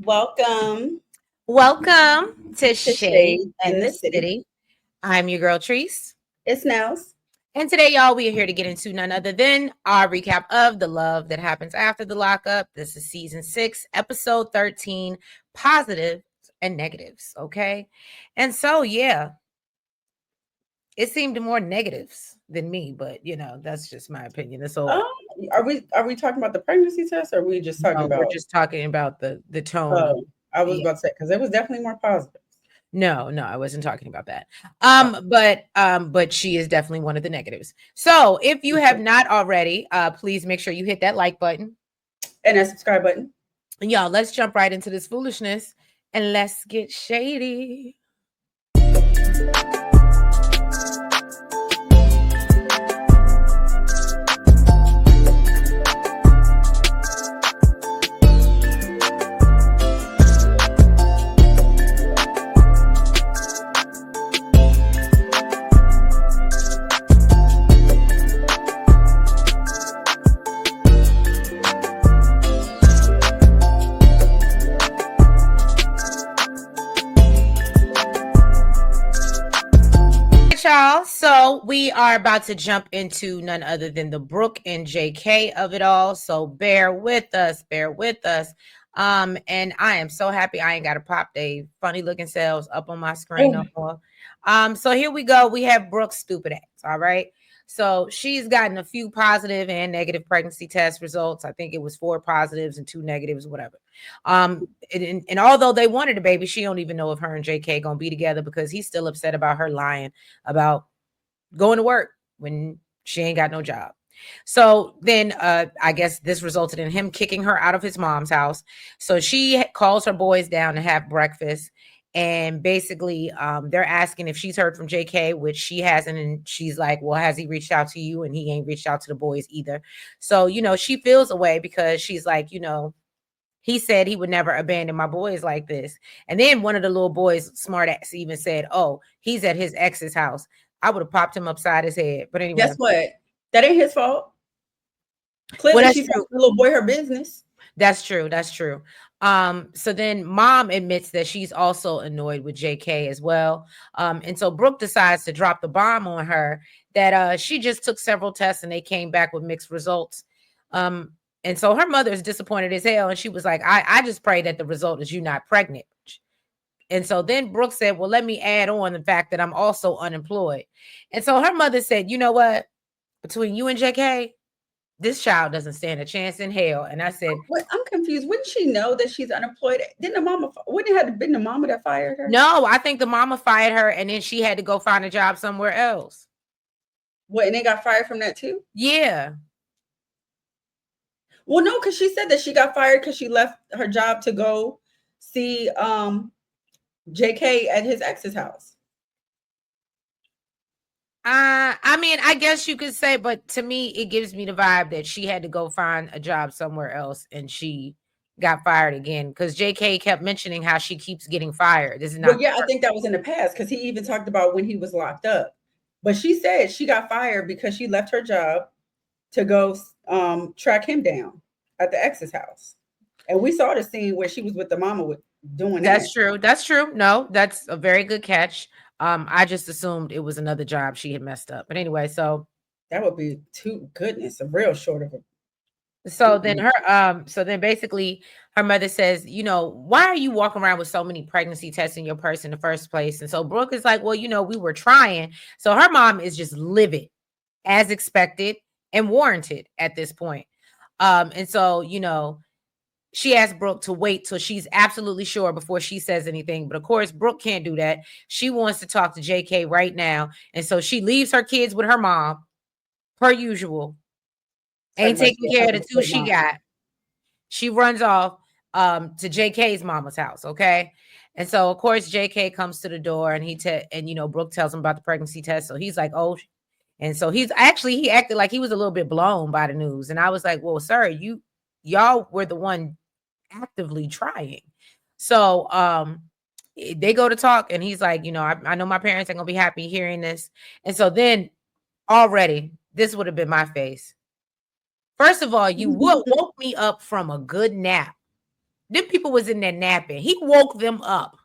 Welcome Welcome to to Shade Shade and in the the City. City. I'm your girl, Treese. It's Nels. And today, y'all, we are here to get into none other than our recap of the love that happens after the lockup. This is season 6, episode 13, positives and negatives. Okay. And so, yeah, it seemed more negatives than me, but that's just my opinion. So, Um, are we talking about the pregnancy test, or are we just talking no, we're about? just talking about the tone of, Oh, I was yeah. about to say because it was definitely more positive. No, I wasn't talking about that. Oh, But she is definitely one of the negatives. So if you have not already, please make sure you hit that like button. and that subscribe button. And y'all, let's jump right into this foolishness and let's get shady. Y'all, so we are about to jump into none other than the Brooke and JK of it all. So bear with us. And I am so happy I ain't got to pop they funny looking selves up on my screen no more. So here we go. We have Brooke's stupid ass. All right. So she's gotten a few positive and negative pregnancy test results. I think it was 4 positives and 2 negatives, whatever. And although they wanted a baby, she don't even know if her and JK gonna be together because he's still upset about her lying about going to work when she ain't got no job. So then I guess this resulted in him kicking her out of his mom's house. So she calls her boys down to have breakfast. And basically, they're asking if she's heard from JK, which she hasn't. And she's like, well, has he reached out to you? And he ain't reached out to the boys either. So, she feels away because she's like, he said he would never abandon my boys like this. And then one of the little boys, smart ass, even said, oh, he's at his ex's house. I would have popped him upside his head. But anyway. Guess what? That ain't his fault. Clearly, Well, she's the little boy her business. That's true. So then mom admits that she's also annoyed with JK as well. And so Brooke decides to drop the bomb on her that she just took several tests and they came back with mixed results. And so her mother is disappointed as hell. And she was like, I just pray that the result is you not pregnant. And so then Brooke said, well, let me add on the fact that I'm also unemployed. And so her mother said, you know what? Between you and JK, this child doesn't stand a chance in hell. And I said, I'm confused. Wouldn't she know that she's unemployed? Wouldn't it have been the mama that fired her? no, I think the mama fired her and then she had to go find a job somewhere else. What, and they got fired from that too? Yeah. Well, no, because she said that she got fired because she left her job to go see JK at his ex's house. I mean, I guess you could say, but to me, it gives me the vibe that she had to go find a job somewhere else and she got fired again because JK kept mentioning how she keeps getting fired. This is not. Well, yeah, I think that was in the past because he even talked about when he was locked up. But she said she got fired because she left her job to go track him down at the ex's house. And we saw the scene where she was with the mama doing that. That's true. That's true. No, that's a very good catch. I just assumed it was another job she had messed up. But anyway, so that would be a real short of a. So then basically her mother says, why are you walking around with so many pregnancy tests in your purse in the first place? And so Brooke is like, well, we were trying. So her mom is just livid as expected and warranted at this point. And so, she asked Brooke to wait till she's absolutely sure before she says anything. But of course, Brooke can't do that. She wants to talk to JK right now. And so she leaves her kids with her mom, per usual. Ain't taking care of the 2 she got. She runs off to JK's mama's house, okay? And so, of course, JK comes to the door and Brooke tells him about the pregnancy test. So he's like, oh. And so he acted like he was a little bit blown by the news. And I was like, well, sir, y'all were the one actively trying. So they go to talk and he's like, I know my parents ain't gonna be happy hearing this. And so then already this would have been my face. First of all, you woke me up from a good nap Them people was in there napping. He woke them up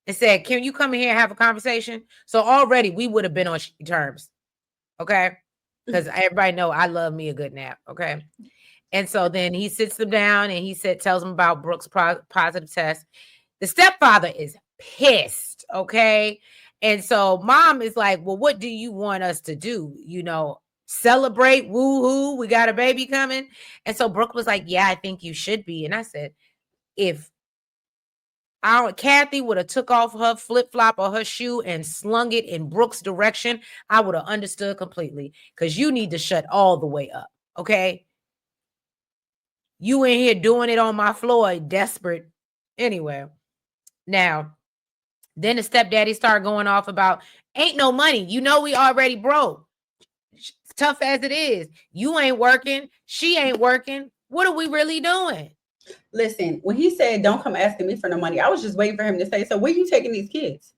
and said, "Can you come in here and have a conversation?" So already we would have been on terms, okay? Because everybody know I love me a good nap, okay? And so then he sits them down and tells them about Brooke's positive test. The stepfather is pissed, okay? And so mom is like, well, what do you want us to do? Celebrate, woo-hoo, we got a baby coming. And so Brooke was like, yeah, I think you should be. And I said, if Kathy would have took off her flip-flop or her shoe and slung it in Brooke's direction, I would have understood completely. Because you need to shut all the way up, okay? You in here doing it on my floor, desperate. Anyway, now, then the stepdaddy started going off about, ain't no money. We already broke. Tough as it is. You ain't working. She ain't working. What are we really doing? Listen, when he said, don't come asking me for no money, I was just waiting for him to say, so where you taking these kids?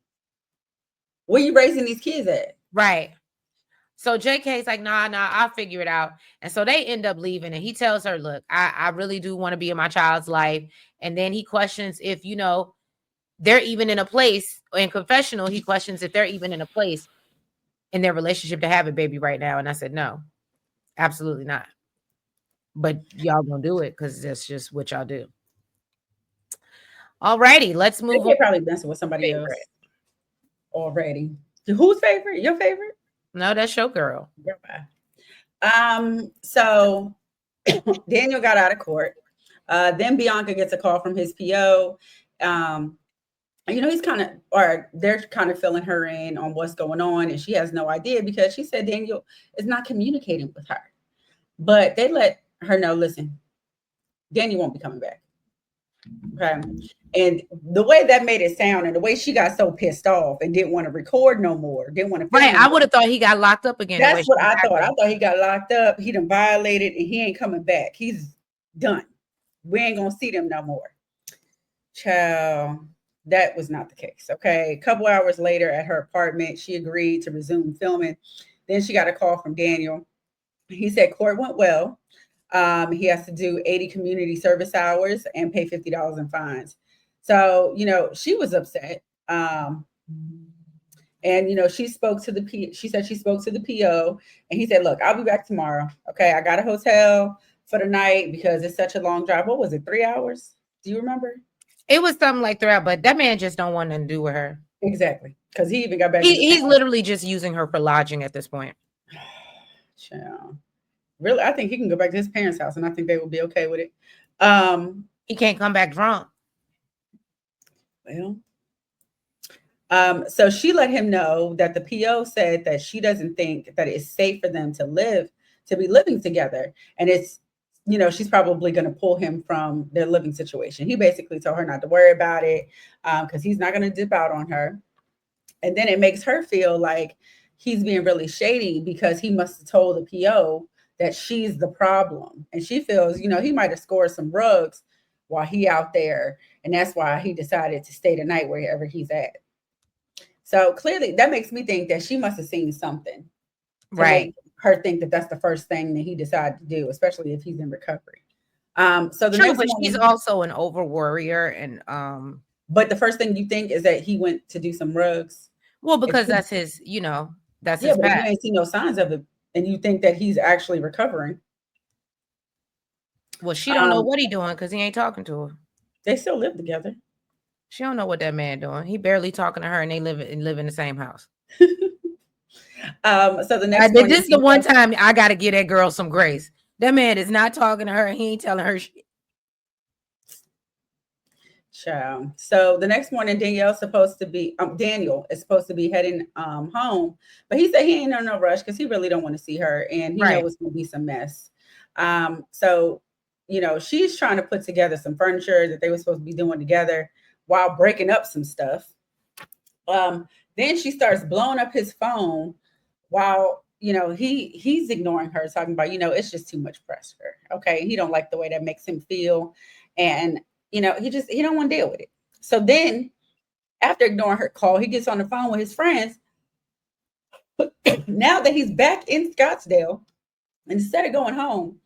Where you raising these kids at? Right. So JK's like, nah, I'll figure it out. And so they end up leaving. And he tells her, look, I really do want to be in my child's life. And then he questions if, they're even in a place in confessional. He questions if they're even in a place in their relationship to have a baby right now. And I said, no, absolutely not. But y'all gonna do it because that's just what y'all do. All righty, let's move on. Probably messing with somebody else already. Who's favorite? Your favorite? No, that's your girl. So Daniel got out of court. Then Bianca gets a call from his PO. He's they're kind of filling her in on what's going on, and she has no idea because she said Daniel is not communicating with her. But they let her know, listen, Daniel won't be coming back. Okay. And the way that made it sound and the way she got so pissed off and didn't want to record no more, didn't want to. Right. I would have thought he got locked up again. That's what I thought. I thought he got locked up. He done violated and he ain't coming back. He's done. We ain't going to see them no more. Child, that was not the case. Okay. A couple hours later at her apartment, she agreed to resume filming. Then she got a call from Daniel. He said court went well. He has to do 80 community service hours and pay $50 in fines. So, she was upset. And, she spoke to she said she spoke to the PO and he said, look, I'll be back tomorrow. Okay. I got a hotel for the night because it's such a long drive. What was it? 3 hours? Do you remember? It was something like 3 hours, but that man just don't want nothing to do with her. Exactly. Because he even got back. He's literally just using her for lodging at this point. Child. Really, I think he can go back to his parents' house and I think they will be okay with it. He can't come back drunk. Well, so she let him know that the PO said that she doesn't think that it's safe for them to be living together. And it's, she's probably going to pull him from their living situation. He basically told her not to worry about it because he's not going to dip out on her. And then it makes her feel like he's being really shady because he must have told the PO that she's the problem. And she feels, he might have scored some rugs while he out there. And that's why he decided to stay the night wherever he's at. So clearly that makes me think that she must have seen something. Right. Make her think that that's the first thing that he decided to do, especially if he's in recovery. So the next morning, she's also an over worrier. And but the first thing you think is that he went to do some rugs. Well, because that's his, that's his but past. you ain't seen no signs of it. And you think that he's actually recovering. Well, she don't know what he's doing because he ain't talking to her. They still live together. She don't know what that man doing. He barely talking to her and they live in the same house. So the next morning, this is the one time I got to give that girl some grace. That man is not talking to her and he ain't telling her shit. Child. So the next morning, Daniel is supposed to be heading home, but he said he ain't in no rush because he really don't want to see her, and he knows it's gonna be some mess. So she's trying to put together some furniture that they were supposed to be doing together while breaking up some stuff. Then she starts blowing up his phone while he's ignoring her, talking about it's just too much pressure. Okay, he don't like the way that makes him feel, and he don't want to deal with it. So then after ignoring her call, he gets on the phone with his friends. Now that he's back in Scottsdale, instead of going home,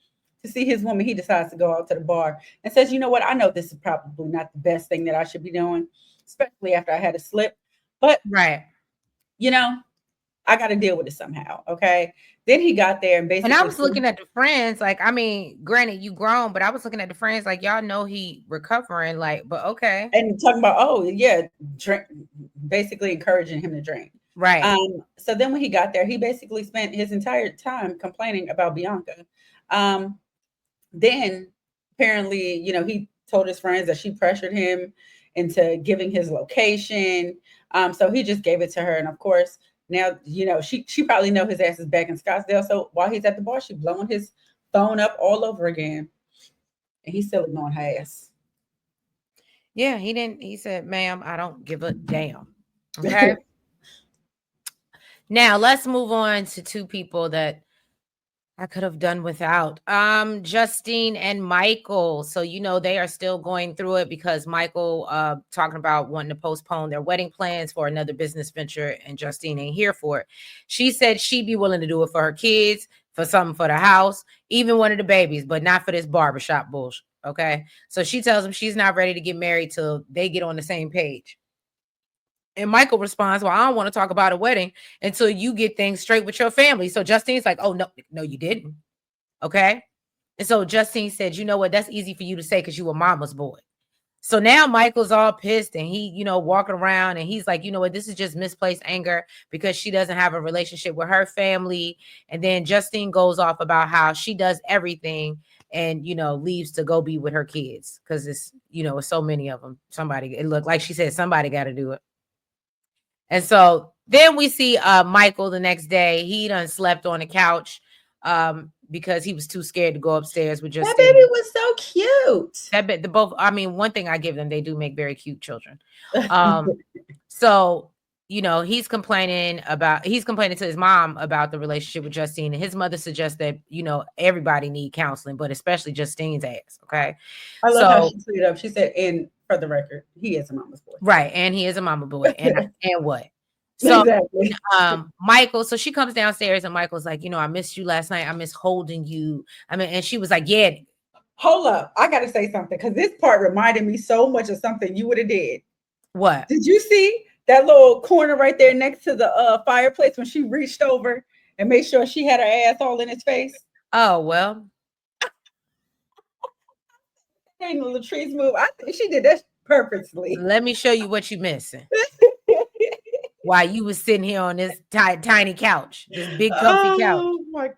to see his woman, he decides to go out to the bar and says, you know what? I know this is probably not the best thing that I should be doing, especially after I had a slip. But, Right. you know, I got to deal with it somehow. Okay. Then he got there and And I basically, was looking at the friends, like, I mean, granted, you grown, but I was looking at the friends, like, y'all know he recovering, like, but okay. and talking about, oh, yeah, drink, basically encouraging him to drink. Right. So then when he got there, he basically spent his entire time complaining about Bianca. Um, then apparently, you know, he told his friends that she pressured him into giving his location. So he just gave it to her. And of course, now, you know, she probably know his ass is back in Scottsdale. So while he's at the bar, she blowing his phone up all over again. And he's still ignoring her ass. Yeah, he said, ma'am, I don't give a damn. Okay. Now let's move on to two people that I could have done without. Justine and Michael. So, you know, they are still going through it because Michael talking about wanting to postpone their wedding plans for another business venture, and Justine ain't here for it. She said she'd be willing to do it for her kids, for something for the house, even one of the babies, but not for this barbershop bullshit. Okay. So she tells him she's not ready to get married till they get on the same page. And Michael responds, well, I don't want to talk about a wedding until you get things straight with your family. So Justine's like, oh, no, you didn't. Okay. And so Justine said, you know what? That's easy for you to say because you were mama's boy. So now Michael's all pissed and he, you know, walking around and he's like, you know what? This is just misplaced anger because she doesn't have a relationship with her family. And then Justine goes off about how she does everything and, you know, leaves to go be with her kids because it's, you know, it's so many of them. Somebody, it looked like she said, somebody got to do it. And so then we see Michael the next day. He done slept on the couch because he was too scared to go upstairs with Justine. That baby was so cute. That the both. I mean, one thing I give them, they do make very cute children. So you know, he's complaining to his mom about the relationship with Justine, and his mother suggests that you know everybody need counseling, but especially Justine's ass. Okay, I love how she put it up. She said, and for the record, he is a mama's boy. Right, and he is a mama boy, and what? So exactly. Michael, so she comes downstairs and Michael's like, you know, I missed you last night. I miss holding you. I mean, and she was like, yeah. Hold up. I got to say something because this part reminded me so much of something you would have did. What? Did you see that little corner right there next to the fireplace when she reached over and made sure she had her ass all in his face? Oh, well. Ain't the Latrice move. I think she did that purposely. Let me show you what you're missing. While you was sitting here on this tiny couch, this big comfy couch. Oh my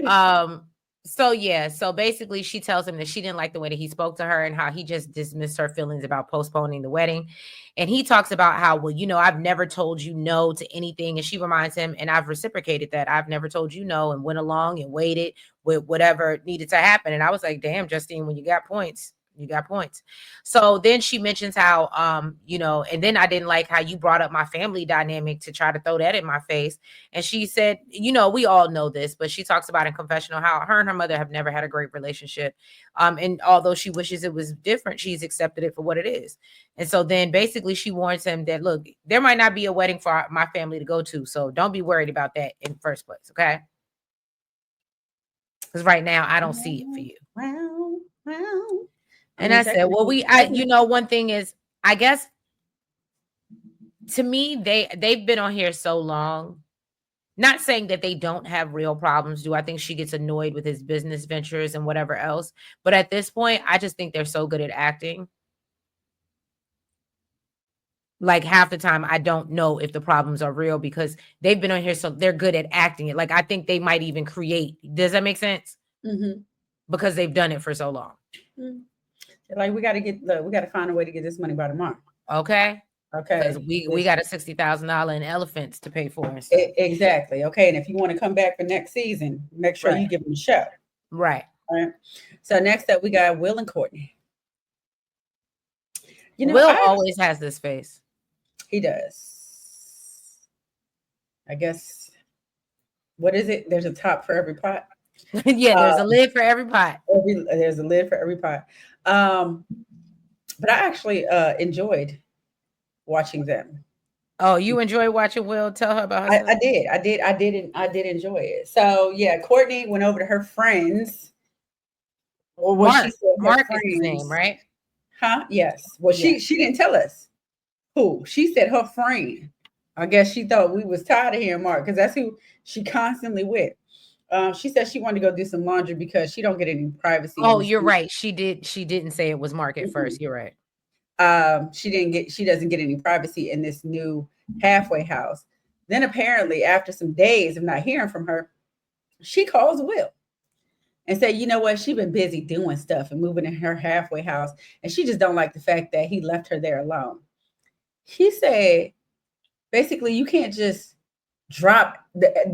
God. So yeah, so basically she tells him that she didn't like the way that he spoke to her and how he just dismissed her feelings about postponing the wedding. And he talks about how, well, you know, I've never told you no to anything. And she reminds him, and I've reciprocated that. I've never told you no and went along and waited with whatever needed to happen. And I was like, damn, Justine, when you got points, you got points. So then she mentions how, you know, and then I didn't like how you brought up my family dynamic to try to throw that in my face. And she said, you know, we all know this, but she talks about in confessional how her and her mother have never had a great relationship. And although she wishes it was different, she's accepted it for what it is. And so then basically she warns him that, look, there might not be a wedding for my family to go to. So don't be worried about that in the first place. Okay. Because right now I don't see it for you. Wow. And I said, well, you know, one thing is, I guess to me, they've been on here so long, not saying that they don't have real problems. Do I think she gets annoyed with his business ventures and whatever else? But at this point, I just think they're so good at acting. Like half the time, I don't know if the problems are real because they've been on here. So they're good at acting it. Like, I think they might even create. Does that make sense? Mm-hmm. Because they've done it for so long. Mm-hmm. Like we got to find a way to get this money by tomorrow. Okay. Because we got a $60,000 in elephants to pay for. And exactly. Okay. And if you want to come back for next season, make sure you give them a show. Right. All right. So next up, we got Will and Courtney. You know, Will always has this face. He does. I guess. What is it? There's a top for every pot. Yeah, there's a lid for every pot. There's a lid for every pot. But I actually enjoyed watching them. Oh, you enjoy watching Will? Tell her about herself. I did enjoy it. So yeah, Courtney went over to her friends Or what she said her Mark is his name, friends. right? Huh? Yes. Well, Yeah. she didn't tell us who. She said her friend. I guess she thought we was tired of hearing Mark because that's who she constantly with. She said she wanted to go do some laundry because she don't get any privacy in Oh, this. you're right. She didn't say it was Mark at Mm-mm. first. You're right. She doesn't get any privacy in this new halfway house. Then apparently, after some days of not hearing from her, she calls Will and say, you know what, she's been busy doing stuff and moving in her halfway house, and she just don't like the fact that he left her there alone. He said, basically, you can't just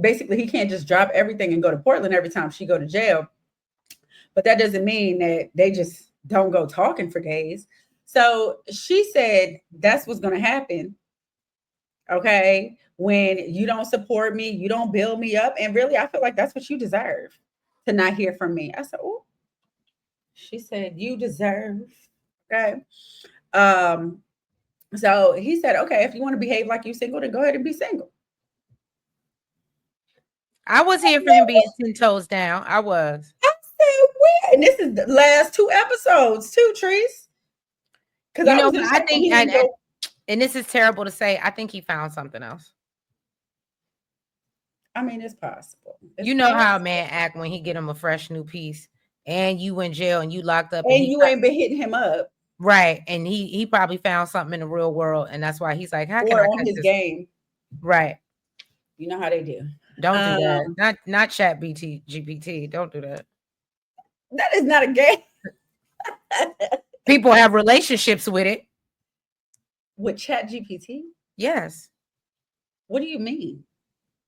basically he can't just drop everything and go to Portland every time she go to jail. But that doesn't mean that they just don't go talking for days. So she said that's what's going to happen. Okay. When you don't support me, you don't build me up. And really, I feel like that's what you deserve, to not hear from me. I said, oh, she said, you deserve. Okay. Um, so he said, okay, if you want to behave like you single, then go ahead and be single. I was here for him being 10 toes down. I was. I said, where? And this is the last two episodes too, Trees. Because You I know, was but in I shock when he think, didn't go. and this is terrible to say, I think he found something else. I mean, it's possible. You know how a man act when he get him a fresh new piece, and you in jail and you locked up, and And you ain't been hitting him up right, and he probably found something in the real world, and that's why he's like, how can or I on cut his this? game. Right. You know how they do. Don't do that. Not chat GPT. Don't do that. That is not a game. People have relationships with it. With Chat GPT? Yes. What do you mean?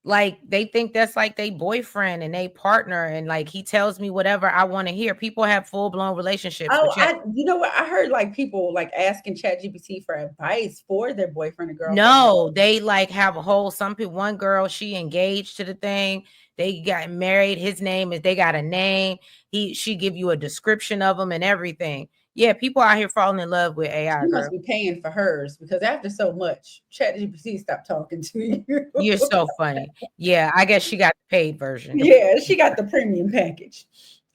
Like they think that's like they boyfriend and they partner, and like he tells me whatever I want to hear. People have full-blown relationships with Chat. You know what? I heard like people like asking Chat GPT for advice for their boyfriend or girlfriend. No, they like have a whole, some people, one girl, she engaged to the thing. They got married. His name is, they got a name. She give you a description of him and everything. Yeah, people out here falling in love with AI, You girl. must be paying for hers because after so much, Chat GPT stopped talking to you. You're so funny. Yeah, I guess she got the paid version. Yeah, she got the premium package.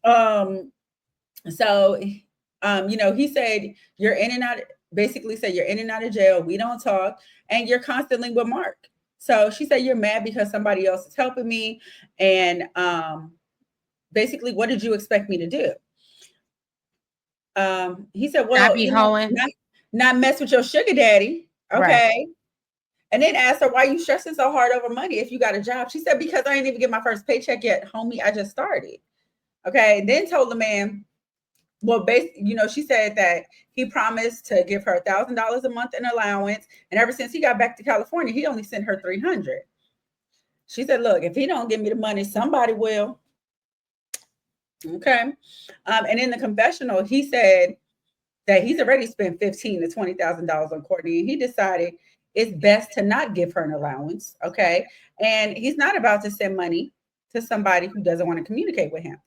So you know, he said you're in and out, basically said you're in and out of jail, we don't talk, and you're constantly with Mark. So she said you're mad because somebody else is helping me. And basically, what did you expect me to do? He said, I well, be you know, hoeing. not mess with your sugar daddy. Okay. Right. And then asked her, why you stressing so hard over money if you got a job? She said, because I didn't even get my first paycheck yet, homie. I just started. Okay. And then told the man, well, you know, she said that he promised to give her $1,000 a month in allowance. And ever since he got back to California, he only sent her $300. She said, look, if he don't give me the money, somebody will. Okay. And in the confessional, he said that he's already spent $15,000 to $20,000 on Courtney, and he decided it's best to not give her an allowance. Okay. And he's not about to send money to somebody who doesn't want to communicate with him.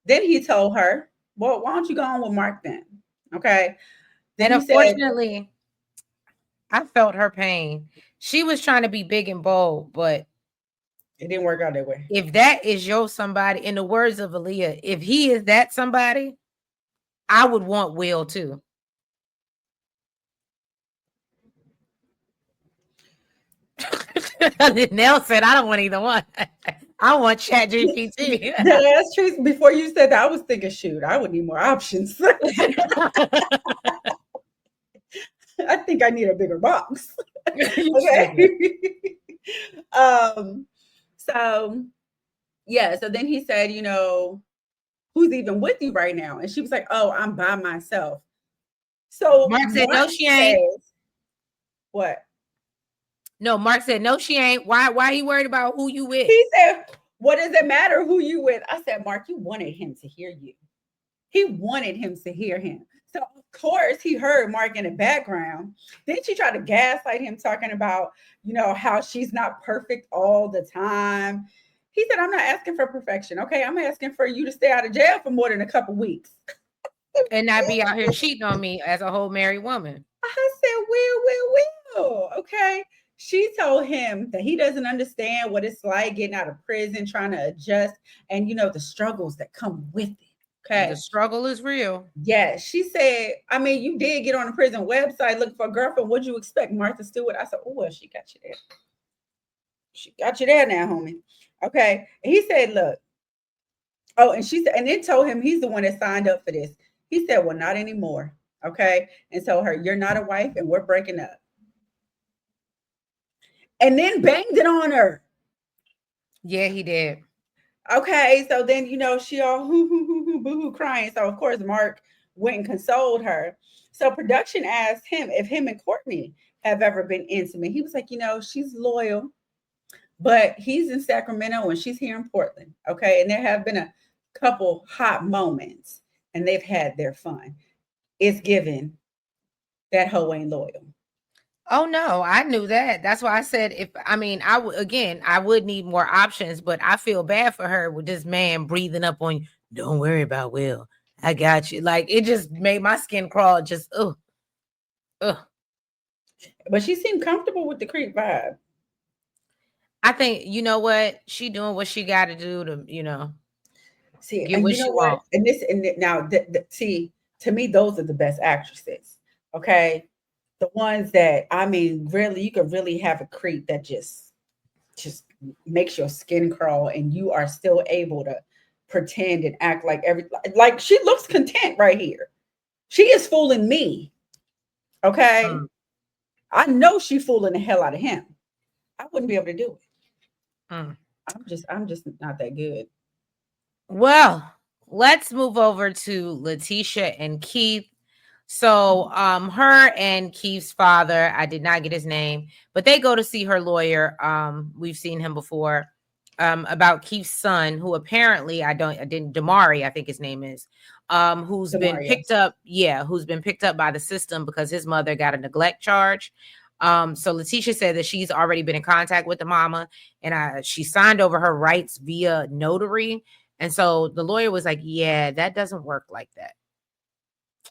Then he told her, well, why don't you go on with Mark then? Okay. Then And he said, unfortunately, I felt her pain. She was trying to be big and bold, but it didn't work out that way. if that is your somebody, in the words of Aaliyah, if he is that somebody, I would want Will too. Nell said, I don't want either one. I want Chat GPT. That's true. Before you said that, I was thinking, shoot, I would need more options. I think I need a bigger box. Okay. So yeah, so then he said, you know, who's even with you right now? And she was like, oh, I'm by myself. So Mark said, no, she ain't. What? No, Mark said, no, she ain't. Why he worried about who you with? He said, what does it matter who you with? I said, Mark, you wanted him to hear you. He wanted him to hear him. So of course he heard Mark in the background. Then she tried to gaslight him, talking about, you know, how she's not perfect all the time. He said, I'm not asking for perfection. Okay. I'm asking for you to stay out of jail for more than a couple weeks. And not be out here cheating on me as a whole married woman. I said, Will. Okay. She told him that he doesn't understand what it's like getting out of prison, trying to adjust, and, you know, the struggles that come with it. Okay. The struggle is real. Yeah, she said, I mean, you did get on the prison website looking for a girlfriend. What'd you expect, Martha Stewart? I said, oh, well, she got you there. She got you there now, homie. Okay. And he said, look. Oh, and she said, and then told him he's the one that signed up for this. He said, well, not anymore. Okay. And told her, you're not a wife and we're breaking up. And then banged it on her. Yeah, he did. Okay, so then she all boo-hoo crying. So of course Mark went and consoled her. So production asked him if him and Courtney have ever been intimate. He was like, she's loyal, but he's in Sacramento and she's here in Portland. Okay, and there have been a couple hot moments, and they've had their fun. It's given that hoe ain't loyal. Oh no, I knew that. That's why I said I would need more options, but I feel bad for her with this man breathing up on you. Don't worry about Will. I got you. Like, it just made my skin crawl. Just ugh. But she seemed comfortable with the creep vibe. I think you know what she doing. What she got to do to see, get and what you know she what? want. And now, see, to me, those are the best actresses. Okay, the ones that really, you could really have a creep that just makes your skin crawl, and you are still able to pretend and act like she looks content right here. She is fooling me. Okay, I know she fooling the hell out of him. I wouldn't be able to do it. I'm just not that good. Well, let's move over to Leticia and Keith. So her and Keith's father, I did not get his name, but they go to see her lawyer. We've seen him before, about Keith's son, who apparently Damari, I think his name is, who's been picked up. Yeah, who's been picked up by the system because his mother got a neglect charge. So Leticia said that she's already been in contact with the mama, and she signed over her rights via notary. And so the lawyer was like, yeah, that doesn't work like that.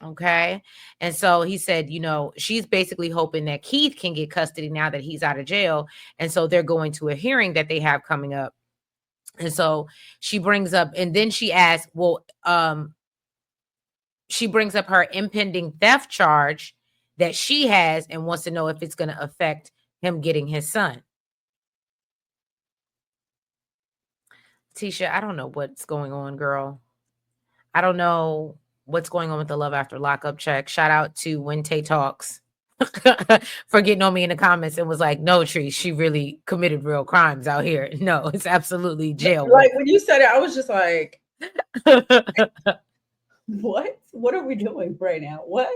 Okay. And so he said, she's basically hoping that Keith can get custody now that he's out of jail. And so they're going to a hearing that they have coming up. And so she brings up, and then she asks, she brings up her impending theft charge that she has and wants to know if it's going to affect him getting his son. Tisha, I don't know what's going on, girl. I don't know what's going on with the Love After Lockup check. Shout out to When Tay Talks for getting on me in the comments and was like, no, Tree, she really committed real crimes out here. No, it's absolutely jail. Like when you said it, I was just like, what? What are we doing right now? What?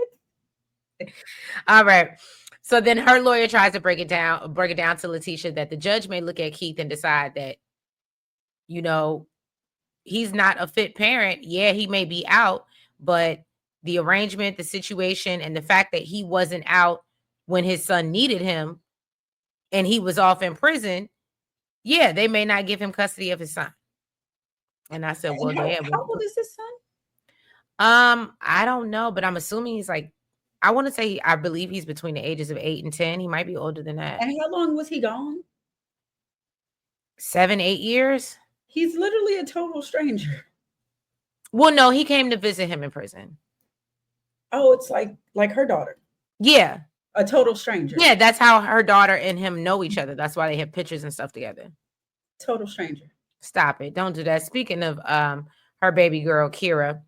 All right. So then her lawyer tries to break it down to Leticia that the judge may look at Keith and decide that, he's not a fit parent. Yeah, he may be out, but the arrangement, the situation, and the fact that he wasn't out when his son needed him and he was off in prison, yeah, they may not give him custody of his son. And I said, well, how old is his son? I don't know, but I'm assuming he's like, I believe he's between the ages of 8 and 10. He might be older than that. And how long was he gone? 7, 8 years. He's literally a total stranger. Well, no, he came to visit him in prison. Oh, it's like her daughter. Yeah. A total stranger. Yeah, that's how her daughter and him know each other. That's why they have pictures and stuff together. Total stranger. Stop it. Don't do that. Speaking of her baby girl, Kira.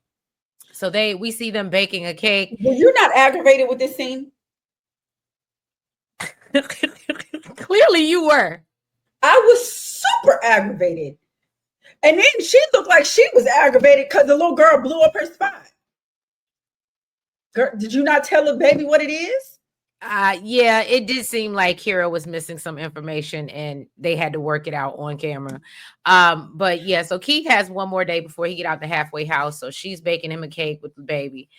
So we see them baking a cake. Were you not aggravated with this scene? Clearly you were. I was super aggravated. And then she looked like she was aggravated because the little girl blew up her spine. Girl, did you not tell the baby what it is? Yeah, it did seem like Kira was missing some information and they had to work it out on camera. But yeah, so Keith has one more day before he get out the halfway house. So she's baking him a cake with the baby.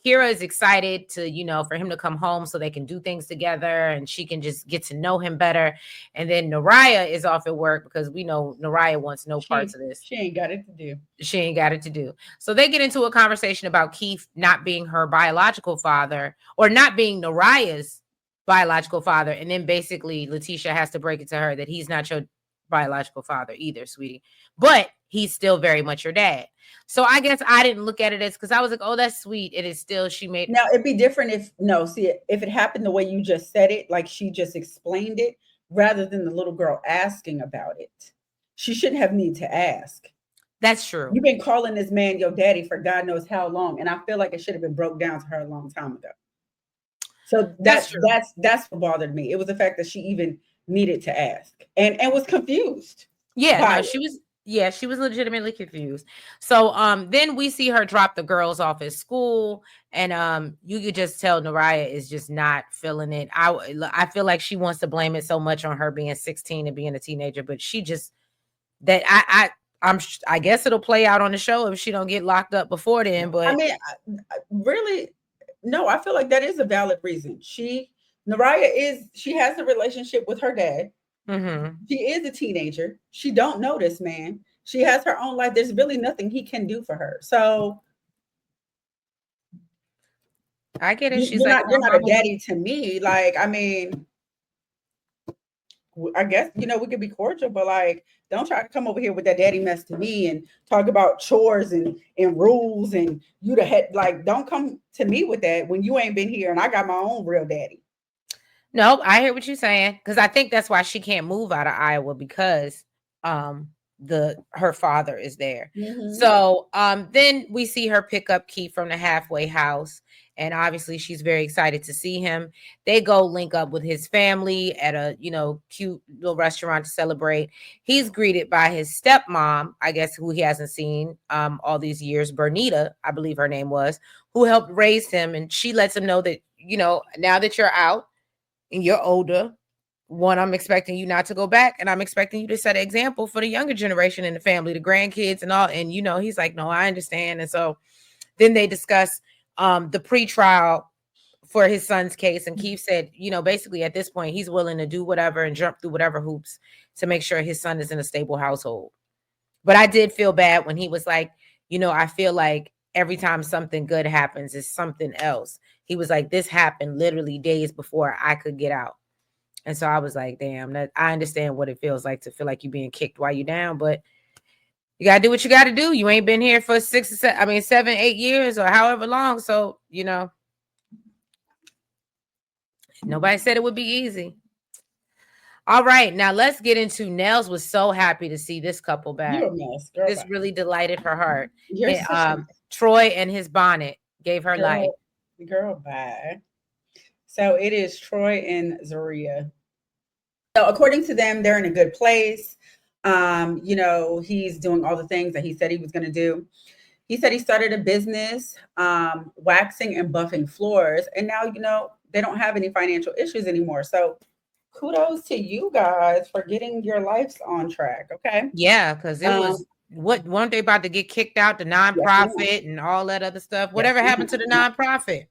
Kira is excited to, for him to come home so they can do things together and she can just get to know him better. And then Naraya is off at work because we know Naraya wants no parts of this. She ain't got it to do. She ain't got it to do. So they get into a conversation about Keith not being her biological father or not being Naraya's biological father. And then basically Leticia has to break it to her that he's not your biological father either, sweetie. But he's still very much your dad. So I guess I didn't look at it as, because I was like, oh, that's sweet. It is still, she made. Now it'd be different if no, see if it happened the way you just said it, like she just explained it, rather than the little girl asking about it. She shouldn't have need to ask. That's true. You've been calling this man your daddy for God knows how long, and I feel like it should have been broke down to her a long time ago. So That's true. that's what bothered me. It was the fact that she even needed to ask and was confused. Yeah, by no, it. she was legitimately confused. So then we see her drop the girls off at school, and you could just tell Zaria is just not feeling it. I feel like she wants to blame it so much on her being 16 and being a teenager, but she just, that I guess it'll play out on the show if she don't get locked up before then. But I mean, really, no, I feel like that is a valid reason. Zaria she has a relationship with her dad. She is a teenager. She don't know this man. She has her own life. There's really nothing he can do for her. So I get it. you're not a daddy to me. Like, I mean, I guess, we could be cordial, but like, don't try to come over here with that daddy mess to me and talk about chores and rules and you the head. Like, don't come to me with that when you ain't been here and I got my own real daddy. No, I hear what you're saying, because I think that's why she can't move out of Iowa, because her father is there. So then we see her pick up Keith from the halfway house, and obviously she's very excited to see him. They go link up with his family at a cute little restaurant to celebrate. He's greeted by his stepmom, I guess, who he hasn't seen all these years, Bernita, I believe her name was, who helped raise him, and she lets him know that now that you're out and you're older, one, I'm expecting you not to go back, and I'm expecting you to set an example for the younger generation in the family, the grandkids and all. And he's like, no, I understand. And so then they discuss the pretrial for his son's case, and Keith said, basically at this point he's willing to do whatever and jump through whatever hoops to make sure his son is in a stable household. But I did feel bad when he was like, I feel like every time something good happens, it's something else. He was like, this happened literally days before I could get out. And so I was like, damn, that I understand what it feels like to feel like you're being kicked while you're down, but you got to do what you got to do. You ain't been here for 7, 8 years or however long. So, nobody said it would be easy. All right, now let's get into Nels. Was so happy to see this couple back. You're a mess, girl. This really delighted her heart. You're Troy and his bonnet gave her life. Girl, bye. So it is Troy and Zaria. So according to them, they're in a good place. He's doing all the things that he said he was going to do. He said he started a business, waxing and buffing floors. And now, they don't have any financial issues anymore. So kudos to you guys for getting your lives on track. Okay. Yeah, because it was, weren't they about to get kicked out, the nonprofit and all that other stuff? Whatever happened to the nonprofit?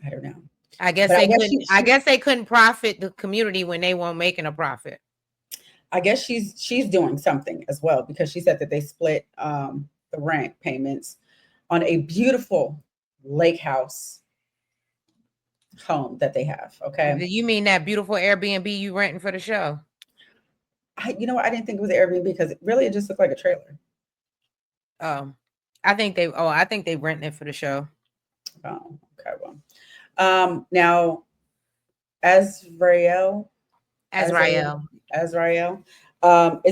I don't know. I guess they couldn't profit the community when they weren't making a profit. I guess she's doing something as well, because she said that they split the rent payments on a beautiful lake house home that they have. Okay. You mean that beautiful Airbnb you renting for the show? I didn't think it was an Airbnb because it just looked like a trailer. I think they renting it for the show. Oh, okay. Well, now Azrael is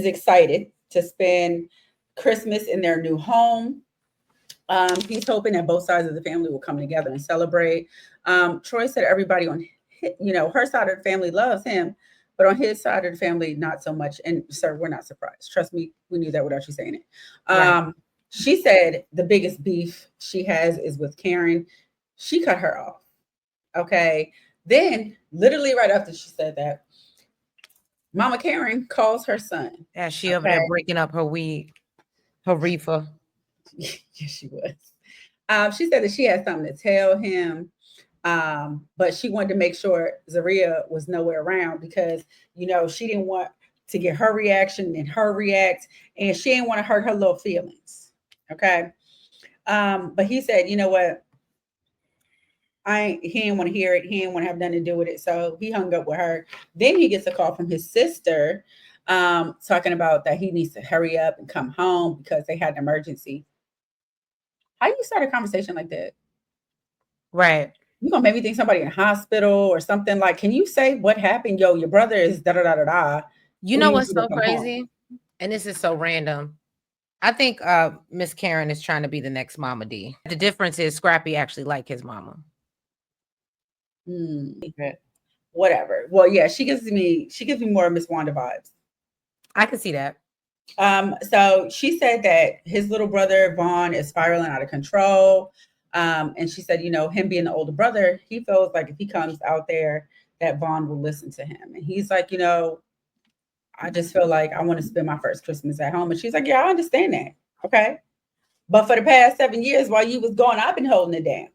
excited to spend Christmas in their new home. He's hoping that both sides of the family will come together and celebrate. Troy said everybody on her side of the family loves him, but on his side of the family, not so much. And sir, we're not surprised. Trust me, we knew that without you saying it. Right. She said the biggest beef she has is with Karen. She cut her off. Okay. Then literally right after she said that, Mama Karen calls her son. Yeah, she over there breaking up her weed, her reefer. Yes, she was. She said that she had something to tell him, but she wanted to make sure Zaria was nowhere around because, she didn't want to get her reaction and her react, and she didn't want to hurt her little feelings. Okay. But he said, you know what? He didn't want to hear it. He didn't want to have nothing to do with it. So he hung up with her. Then he gets a call from his sister talking about that he needs to hurry up and come home because they had an emergency. How you start a conversation like that? Right. You gonna make me think somebody in the hospital or something. Like, can you say what happened? Yo, your brother is da da da da da. You He know needs what's you to so come home. crazy? And this is so random. I think Miss Karen is trying to be the next Mama D. The difference is Scrappy actually like his mama. Whatever. Well, yeah, she gives me more Miss Wanda vibes. I can see that. So she said that his little brother Vaughn is spiraling out of control. And she said, you know, him being the older brother, he feels like if he comes out there, that Vaughn will listen to him. And he's like, you know, I just feel like I want to spend my first Christmas at home. And she's like, yeah, I understand that. Okay. But for the past 7 years while you was gone, I've been holding it down.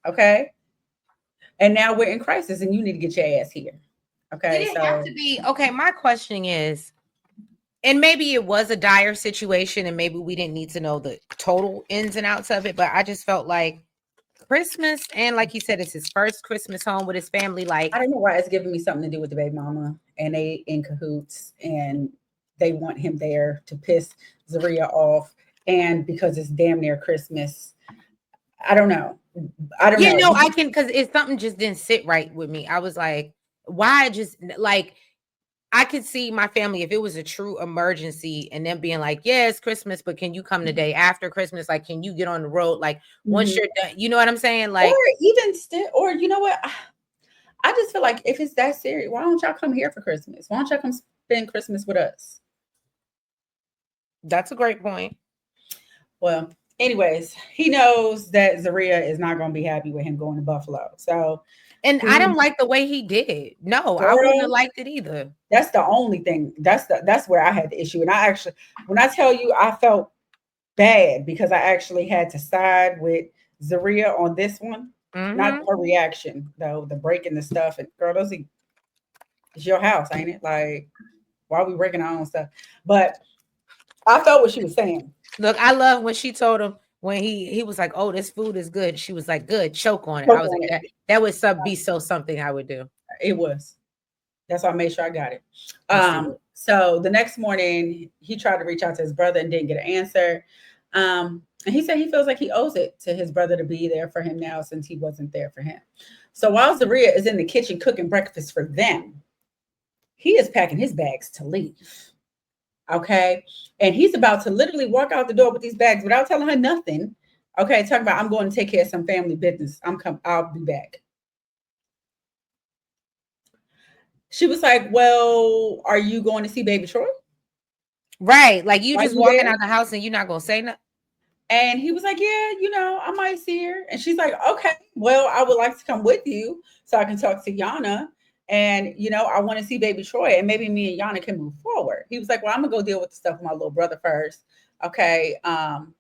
Okay. And now we're in crisis and you need to get your ass here. Okay. Did it have to be okay? My question is, and maybe it was a dire situation and maybe we didn't need to know the total ins and outs of it, but I just felt like Christmas, and like he said, it's his first Christmas home with his family. Like, I don't know why it's giving me something to do with the baby mama and they in cahoots and they want him there to piss Zaria off. And because it's damn near Christmas, I don't know. yeah, no, I can, because it's something just didn't sit right with me. I was like, why just like, I could see my family if it was a true emergency and them being like, yeah, it's Christmas, but can you come the day after Christmas? Like, can you get on the road? Like, once you're done, you know what I'm saying? Like, or even still, or you know what? I just feel like if it's that serious, why don't y'all come here for Christmas? Why don't y'all come spend Christmas with us? That's a great point. Well, anyways, he knows that Zaria is not going to be happy with him going to Buffalo. So, and I don't like the way he did it. No, I wouldn't have liked it either. That's the only thing. That's where I had the issue. And I actually, when I tell you, I felt bad because I actually had to side with Zaria on this one. Not her reaction though, the breaking the stuff. And girl, it's your house, ain't it? Like, why are we breaking our own stuff? But I felt what she was saying. Look, I love when she told him when he was like, "Oh, this food is good." She was like, "Good, choke on it." I was like, that would be so something I would do. It was. That's why I made sure I got it. So the next morning, he tried to reach out to his brother and didn't get an answer. And he said he feels like he owes it to his brother to be there for him now since he wasn't there for him. So while Zaria is in the kitchen cooking breakfast for them, he is packing his bags to leave. Okay. And he's about to literally walk out the door with these bags without telling her nothing. Okay. Talking about, I'm going to take care of some family business. I'll be back. She was like, well, are you going to see baby Troy? Right. Like you just walking out the house and you're not going to say nothing. And he was like, yeah, you know, I might see her. And she's like, okay, well, I would like to come with you so I can talk to Yana. And, you know, I want to see baby Troy and maybe me and Yana can move forward. He was like, well, I'm going to go deal with the stuff with my little brother first. Okay. And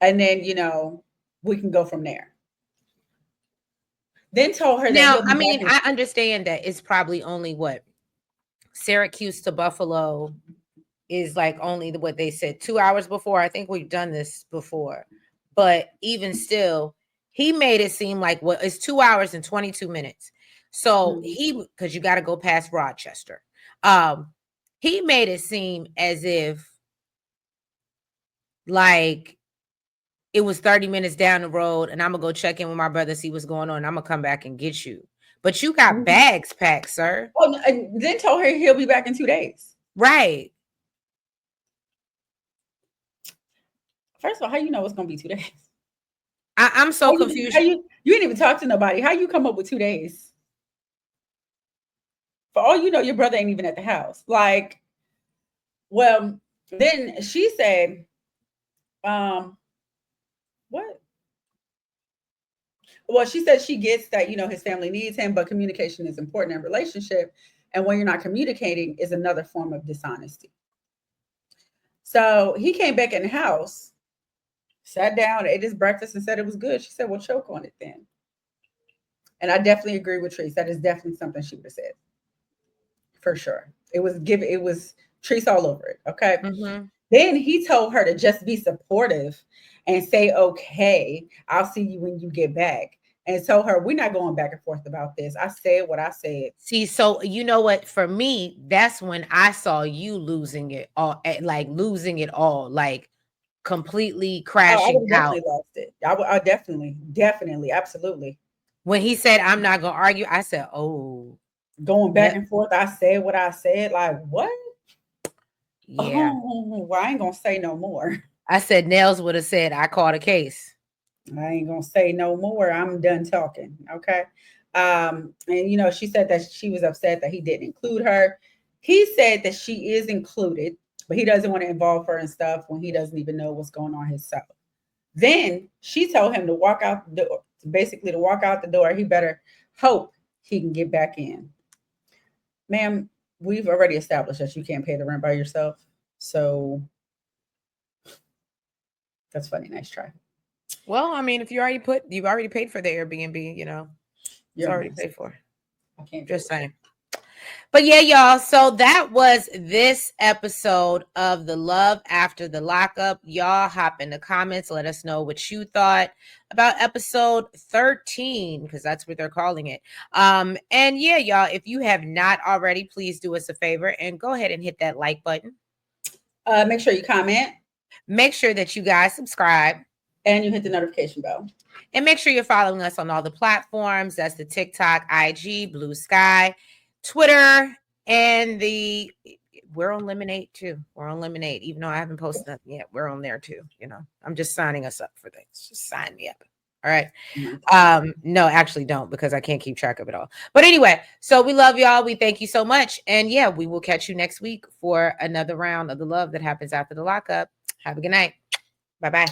then, you know, we can go from there. Then told her now, I mean, I understand that it's probably only what Syracuse to Buffalo is like only what they said 2 hours before. I think we've done this before, but even still, he made it seem like it's 2 hours and 22 minutes. So because you got to go past Rochester, he made it seem as if like it was 30 minutes down the road and I'm gonna go check in with my brother, see what's going on. I'm gonna come back and get you. But you got bags packed, sir. Oh, and then told her he'll be back in 2 days. Right. First of all, how you know it's gonna be 2 days? I'm so confused. You didn't even talk to nobody. How you come up with 2 days? For all you know, your brother ain't even at the house. Like, well, then she said, what? Well, she said she gets that, you know, his family needs him, but communication is important in a relationship. And when you're not communicating is another form of dishonesty. So he came back in the house, sat down, ate his breakfast and said it was good. She said, well, choke on it then. And I definitely agree with Treese. That is definitely something she would have said. For sure. It was Treese all over it. Okay. Then he told her to just be supportive and say, okay, I'll see you when you get back. and told her, we're not going back and forth about this. I said what I said. See, so you know what? For me, that's when I saw you losing it all, like losing it all, like completely Oh, I crashing would have out. definitely lost it. I definitely, absolutely. When he said, I'm not going to argue, I said, oh, Going back yep, and forth, I said what I said. Like, what? yeah. Oh, well, I ain't gonna say no more. I said, Nels would have said, I caught a case. I ain't gonna say no more. I'm done talking. Okay. And she said that she was upset that he didn't include her. He said that she is included, but he doesn't want to involve her and stuff when he doesn't even know what's going on himself. Then she told him to walk out the door, basically to walk out the door. He better hope he can get back in. Ma'am, we've already established that you can't pay the rent by yourself. So that's funny. Nice try. Well, I mean, if you've already paid for the Airbnb, it's You're already nice. paid for. I can't Just saying. But yeah, y'all. So that was this episode of The Love After the Lockup. Y'all hop in the comments. Let us know what you thought about episode 13, because that's what they're calling it. And yeah, y'all, if you have not already, please do us a favor and go ahead and hit that like button. Make sure you comment. Make sure that you guys subscribe. And you hit the notification bell. And make sure you're following us on all the platforms. That's the TikTok, IG, Blue Sky, Twitter, and we're on Lemonade too. We're on Lemonade, even though I haven't posted nothing yet. We're on there too. I'm just signing us up for things. Just sign me up. All right. No, actually don't, because I can't keep track of it all. But anyway, so we love y'all. We thank you so much. And yeah, we will catch you next week for another round of the love that happens after the lockup. Have a good night. Bye-bye.